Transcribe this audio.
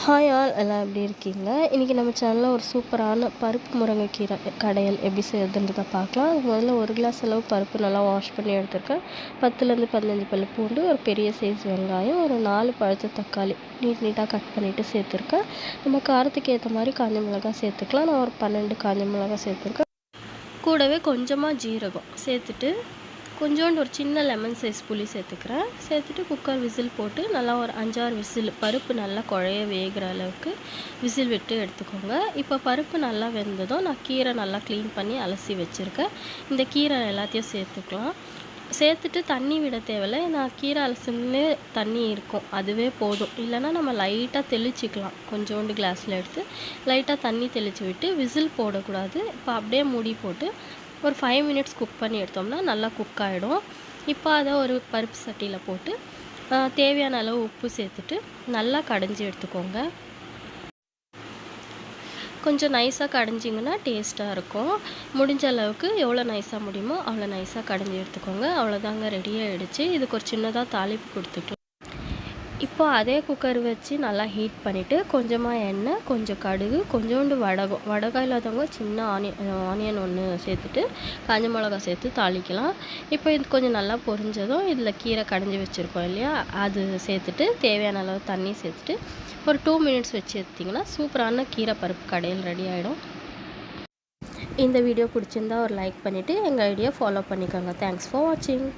Hi all எல்லாம் எப்படி இருக்கீங்க? இன்றைக்கி நம்ம சேனலில் ஒரு சூப்பரான பருப்பு முருங்கைக்கீரை கடையல் எப்படி செய்யறதுன்றதை பார்க்கலாம். அதுக்கு முதல்ல 1 கிளாஸ் அளவு பருப்பு நல்லா வாஷ் பண்ணி எடுத்துருக்கேன். 10லேருந்து 15 பல் பூண்டு, ஒரு பெரிய சைஸ் வெங்காயம், ஒரு 4 பழுத்த தக்காளி நீட்டாக கட் பண்ணிவிட்டு சேர்த்துருக்கேன். நம்ம காரத்துக்கு ஏற்ற மாதிரி காஞ்ச மிளகாய் சேர்த்துக்கலாம். நான் ஒரு 12 காஞ்ச மிளகாய் சேர்த்துருக்கேன். கூடவே கொஞ்சமாக ஜீரகம் சேர்த்துட்டு கொஞ்சோண்டு ஒரு சின்ன லெமன் சைஸ் புளி சேர்த்துக்கிறேன். சேர்த்துட்டு குக்கர் விசில் போட்டு நல்லா ஒரு 5-6 விசில் பருப்பு நல்லா குழைய வேகிற அளவுக்கு விசில் விட்டு எடுத்துக்கோங்க. இப்போ பருப்பு நல்லா வெந்ததும் நான் கீரை நல்லா க்ளீன் பண்ணி அலசி வச்சுருக்கேன். இந்த கீரை எல்லாத்தையும் சேர்த்துக்கலாம். சேர்த்துட்டு தண்ணி விட தேவையில்லை. நான் கீரை அலசுனே தண்ணி இருக்கும், அதுவே போதும். இல்லைன்னா நம்ம லைட்டாக தெளிச்சிக்கலாம். கொஞ்சோண்டு கிளாஸில் எடுத்து லைட்டாக தண்ணி தெளித்து விட்டு விசில் போடக்கூடாது. இப்போ அப்படியே மூடி போட்டு ஒரு 5 மினிட்ஸ் குக் பண்ணி எடுத்தோம்னா நல்லா குக் ஆகிடும். இப்போ அதை ஒரு பருப்பு சட்டியில் போட்டு தேவையான அளவு உப்பு சேர்த்துட்டு நல்லா கடைஞ்சி எடுத்துக்கோங்க. கொஞ்சம் நைஸாக கடைஞ்சிங்கன்னா டேஸ்ட்டாக இருக்கும். முடிஞ்ச அளவுக்கு எவ்வளோ நைஸாக முடியுமோ அவ்வளோ நைஸாக கடைஞ்சி எடுத்துக்கோங்க. அவ்வளோதாங்க, ரெடியாகிடுச்சு. இதுக்கு ஒரு சின்னதாக தாளிப்பு கொடுத்துக்கலாம். இப்போ அதே குக்கர் வச்சு நல்லா ஹீட் பண்ணிவிட்டு கொஞ்சமாக எண்ணெய், கொஞ்சம் கடுகு, கொஞ்சோண்டு வடகம் இல்லாதவங்க சின்ன ஆனியன் ஒன்று சேர்த்துட்டு காஞ்ச மிளகா சேர்த்து தாளிக்கலாம். இப்போ இது கொஞ்சம் நல்லா பொரிஞ்சதும் இதில் கீரை கடைஞ்சி வச்சுருக்கோம் இல்லையா, அது சேர்த்துட்டு தேவையான அளவு தண்ணி சேர்த்துட்டு ஒரு 2 மினிட்ஸ் வச்சு எடுத்திங்கன்னா சூப்பரான கீரை பருப்பு கடையில் ரெடி ஆகிடும். இந்த வீடியோ பிடிச்சிருந்தா ஒரு லைக் பண்ணிவிட்டு எங்கள் ஐடியா ஃபாலோ பண்ணிக்கோங்க. தேங்க்ஸ் ஃபார் வாட்சிங்.